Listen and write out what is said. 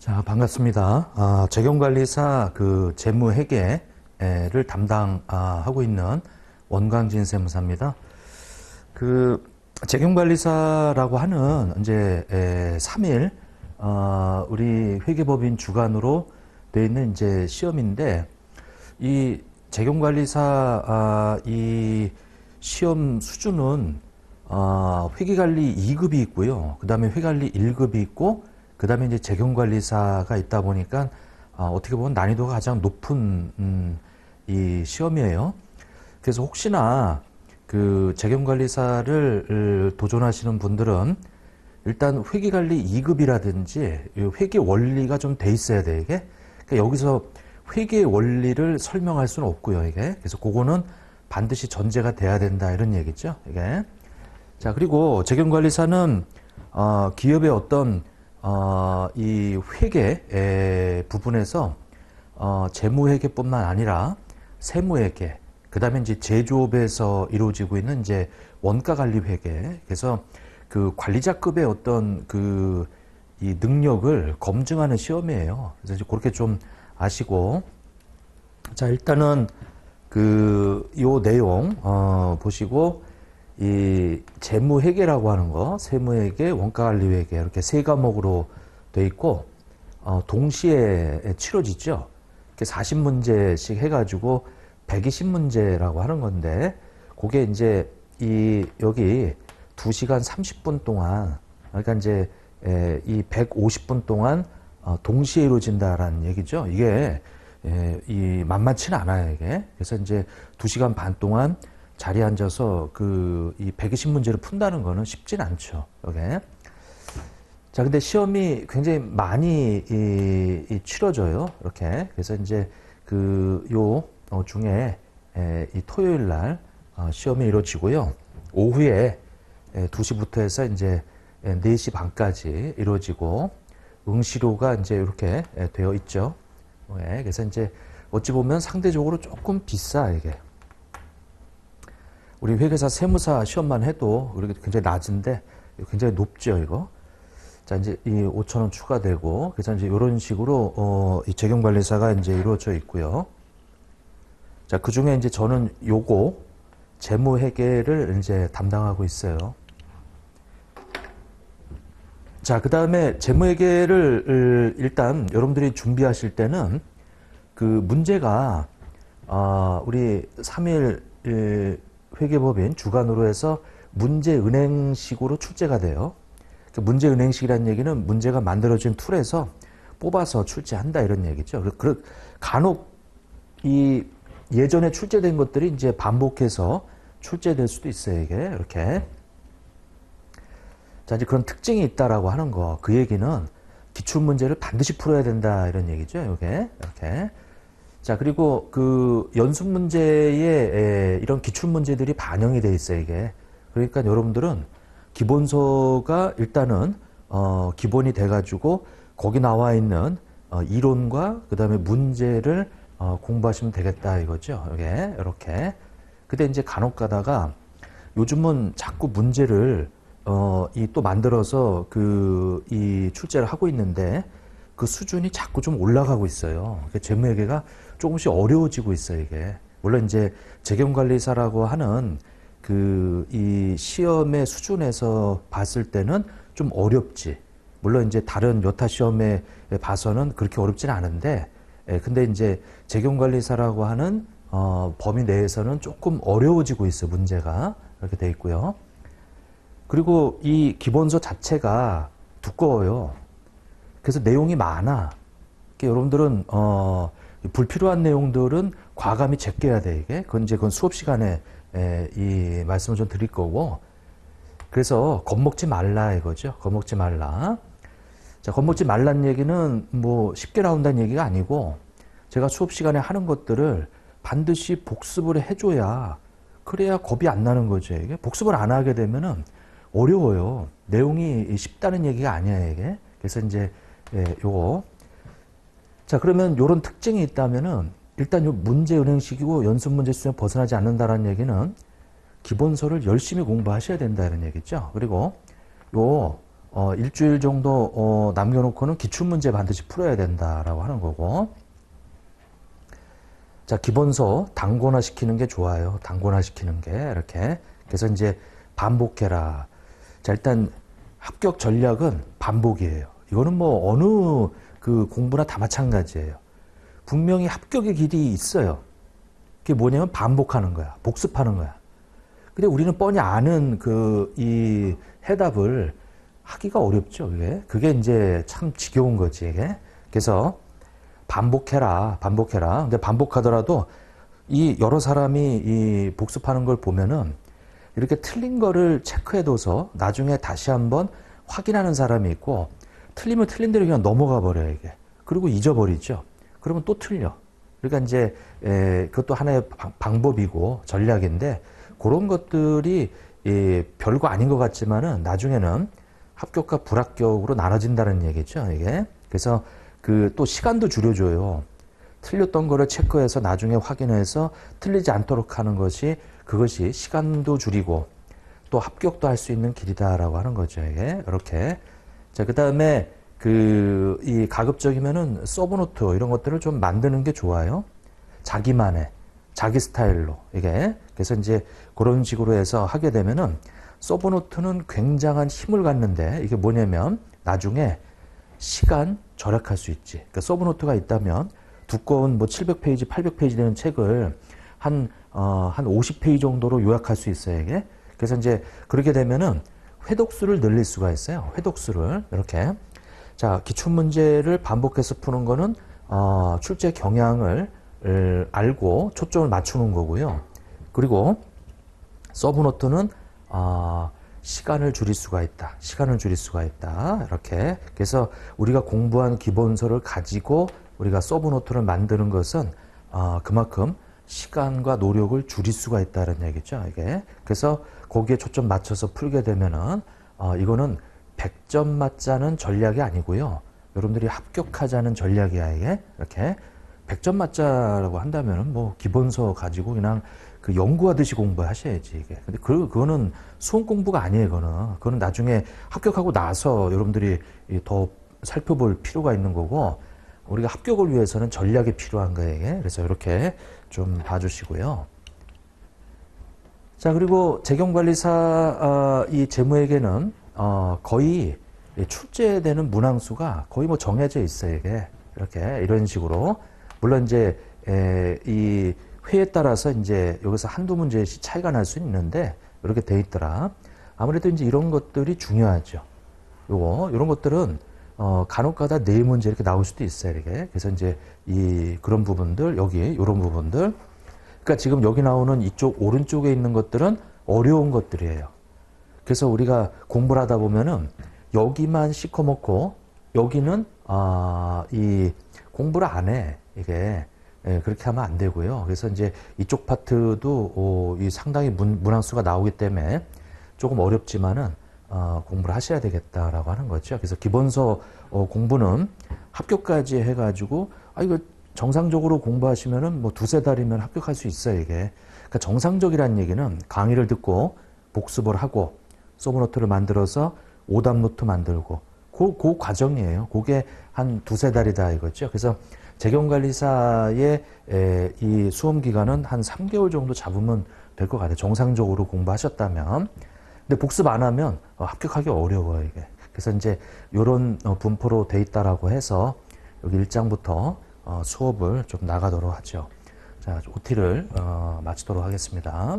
자, 반갑습니다. 재경관리사 재무회계를 담당하고 있는 원광진 세무사입니다. 재경관리사라고 하는 이제 3일 우리 회계법인 주관으로 되어 있는 이제 시험인데, 이 재경관리사 이 시험 수준은 회계관리 2급이 있고요. 그 다음에 회계관리 1급이 있고, 그 다음에 이제 재경관리사가 있다 보니까 어떻게 보면 난이도가 가장 높은 이 시험이에요. 그래서 혹시나 그 재경관리사를 도전하시는 분들은 일단 회계관리 2급이라든지 회계 원리가 좀 돼 있어야 돼, 이게. 그러니까 여기서 회계 원리를 설명할 수는 없고요, 이게. 그래서 그거는 반드시 전제가 돼야 된다, 이런 얘기죠, 이게. 자, 그리고 재경관리사는 기업의 어떤 이 회계 부분에서 재무회계뿐만 아니라 세무회계, 그 다음에 이제 제조업에서 이루어지고 있는 이제 원가관리회계, 그래서 그 관리자급의 어떤 이 능력을 검증하는 시험이에요. 그래서 이제 그렇게 좀 아시고, 자, 일단은 요 내용 보시고, 이 재무회계라고 하는 거, 세무회계, 원가관리회계 이렇게 세 과목으로 돼 있고, 동시에 치러지죠. 이렇게 40문제씩 해가지고 120문제라고 하는 건데, 그게 이제 여기 2시간 30분 동안, 그러니까 이제 이 150분 동안 동시에 이루어진다라는 얘기죠. 이게 이 만만치는 않아요, 이게. 그래서 이제 2시간 반 동안 자리에 앉아서 이 120문제를 푼다는 거는 쉽진 않죠. 이게. 자, 근데 시험이 굉장히 많이 치러져요. 이렇게. 그래서 이제 중에 이 토요일 날 시험이 이루어지고요. 오후에 2시부터 해서 이제 4시 반까지 이루어지고, 응시료가 이제 이렇게 되어 있죠. 그래서 이제 어찌 보면 상대적으로 조금 비싸, 이게. 우리 회계사 세무사 시험만 해도 그렇게 굉장히 낮은데 굉장히 높죠, 이거. 자, 이제 이 5,000원 추가되고, 그래서 이제 이런 식으로 이 재경관리사가 이제 이루어져 있고요. 자, 그 중에 이제 저는 요거 재무회계를 이제 담당하고 있어요. 자, 그 다음에 재무회계를 일단 여러분들이 준비하실 때는 문제가 우리 3일 회계법인 주관으로 해서 문제은행식으로 출제가 돼요. 문제은행식이라는 얘기는 문제가 만들어진 툴에서 뽑아서 출제한다, 이런 얘기죠. 간혹 이 예전에 출제된 것들이 이제 반복해서 출제될 수도 있어요, 이게. 이렇게. 자, 이제 그런 특징이 있다라고 하는 거. 그 얘기는 기출문제를 반드시 풀어야 된다, 이런 얘기죠, 이게. 이렇게. 자, 그리고 연습 문제에 이런 기출 문제들이 반영이 돼 있어요, 이게. 그러니까 여러분들은 기본서가 일단은 기본이 돼 가지고 거기 나와 있는 이론과 그다음에 문제를 공부하시면 되겠다, 이거죠. 이렇게. 근데 이제 간혹 가다가 요즘은 자꾸 문제를 또 만들어서 이 출제를 하고 있는데, 그 수준이 자꾸 좀 올라가고 있어요. 재무회계가 조금씩 어려워지고 있어요, 이게. 물론 이제 재경관리사라고 하는 이 시험의 수준에서 봤을 때는 좀 어렵지. 물론 이제 다른 여타 시험에 봐서는 그렇게 어렵진 않은데, 근데 이제 재경관리사라고 하는 범위 내에서는 조금 어려워지고 있어요, 문제가. 이렇게 돼 있고요. 그리고 이 기본서 자체가 두꺼워요. 그래서 내용이 많아. 그러니까 여러분들은 불필요한 내용들은 과감히 제껴야 돼, 이게. 그건 수업 시간에 이 말씀을 좀 드릴 거고. 그래서 겁먹지 말라, 이거죠. 겁먹지 말라. 자, 겁먹지 말라는 얘기는 뭐 쉽게 나온다는 얘기가 아니고, 제가 수업 시간에 하는 것들을 반드시 복습을 해줘야, 그래야 겁이 안 나는 거죠, 이게. 복습을 안 하게 되면은 어려워요. 내용이 쉽다는 얘기가 아니야, 이게. 그래서 이제 요거. 자, 그러면 요런 특징이 있다면은 일단 요 문제은행식이고 연습 문제 수준에 벗어나지 않는다라는 얘기는 기본서를 열심히 공부하셔야 된다는 얘기죠. 그리고 요 일주일 정도 남겨놓고는 기출문제 반드시 풀어야 된다라고 하는 거고. 자, 기본서 단권화 시키는 게 좋아요. 단권화 시키는 게 이렇게. 그래서 이제 반복해라. 자, 일단 합격 전략은 반복이에요. 이거는 뭐 어느 그 공부나 다 마찬가지예요. 분명히 합격의 길이 있어요. 그게 뭐냐면 반복하는 거야. 복습하는 거야. 근데 우리는 뻔히 아는 이 해답을 하기가 어렵죠. 그게 이제 참 지겨운 거지, 이게. 그래서 반복해라, 반복해라. 근데 반복하더라도 이 여러 사람이 이 복습하는 걸 보면은 이렇게 틀린 거를 체크해둬서 나중에 다시 한번 확인하는 사람이 있고, 틀리면 틀린 대로 그냥 넘어가 버려요, 이게. 그리고 잊어버리죠. 그러면 또 틀려. 그러니까 이제 그것도 하나의 방법이고 전략인데, 그런 것들이 별거 아닌 것 같지만은 나중에는 합격과 불합격으로 나눠진다는 얘기죠, 이게. 그래서 또 시간도 줄여줘요. 틀렸던 거를 체크해서 나중에 확인해서 틀리지 않도록 하는 그것이 시간도 줄이고 또 합격도 할 수 있는 길이다라고 하는 거죠, 이게. 이렇게. 자, 그 다음에 이 가급적이면은 서브노트 이런 것들을 좀 만드는 게 좋아요. 자기만의, 자기 스타일로, 이게. 그래서 이제 그런 식으로 해서 하게 되면은 서브노트는 굉장한 힘을 갖는데, 이게 뭐냐면 나중에 시간 절약할 수 있지. 그러니까 서브노트가 있다면 두꺼운 뭐 700페이지, 800페이지 되는 책을 한 50페이지 정도로 요약할 수 있어요, 이게. 그래서 이제 그렇게 되면은 회독수를 늘릴 수가 있어요. 회독수를. 이렇게. 자, 기출문제를 반복해서 푸는 거는, 출제 경향을 알고 초점을 맞추는 거고요. 그리고 서브노트는, 시간을 줄일 수가 있다. 시간을 줄일 수가 있다. 이렇게. 그래서 우리가 공부한 기본서를 가지고 우리가 서브노트를 만드는 것은, 그만큼 시간과 노력을 줄일 수가 있다는 얘기죠, 이게. 그래서 거기에 초점 맞춰서 풀게 되면은, 이거는 100점 맞자는 전략이 아니고요. 여러분들이 합격하자는 전략이야, 이게. 이렇게. 100점 맞자라고 한다면은 뭐 기본서 가지고 그냥 연구하듯이 공부하셔야지, 이게. 근데 그거는 수험 공부가 아니에요, 그거는 나중에 합격하고 나서 여러분들이 더 살펴볼 필요가 있는 거고, 우리가 합격을 위해서는 전략이 필요한 거예요, 이게. 그래서 이렇게 좀 봐주시고요. 자, 그리고 재경관리사 이 재무에게는 거의 출제되는 문항수가 거의 뭐 정해져 있어요, 이게. 이렇게 이런 식으로. 물론 이제 이 회에 따라서 이제 여기서 한두 문제씩 차이가 날 수는 있는데 이렇게 돼 있더라. 아무래도 이제 이런 것들이 중요하죠. 이런 것들은 간혹가다 네 문제 이렇게 나올 수도 있어요, 이렇게. 그래서 이제 그런 부분들, 여기 이런 부분들. 그러니까 지금 여기 나오는 이쪽 오른쪽에 있는 것들은 어려운 것들이에요. 그래서 우리가 공부를 하다 보면은 여기만 시커멓고 여기는 이 공부를 안 해, 이게. 그렇게 하면 안 되고요. 그래서 이제 이쪽 파트도 이 상당히 문항수가 나오기 때문에 조금 어렵지만은 공부를 하셔야 되겠다라고 하는 거죠. 그래서 기본서 공부는 합격까지 해가지고 이거 정상적으로 공부하시면은 뭐 두세 달이면 합격할 수 있어요, 이게. 그러니까 정상적이라는 얘기는 강의를 듣고 복습을 하고 서브노트를 만들어서 오답노트 만들고 그 과정이에요. 그게 한 두세 달이다 이거죠. 그래서 재경관리사의 이 수험 기간은 한 3개월 정도 잡으면 될 것 같아요. 정상적으로 공부하셨다면. 근데 복습 안 하면 합격하기 어려워요, 이게. 그래서 이제 이런 분포로 돼 있다라고 해서 여기 1장부터 수업을 좀 나가도록 하죠. 자, OT를 마치도록 하겠습니다.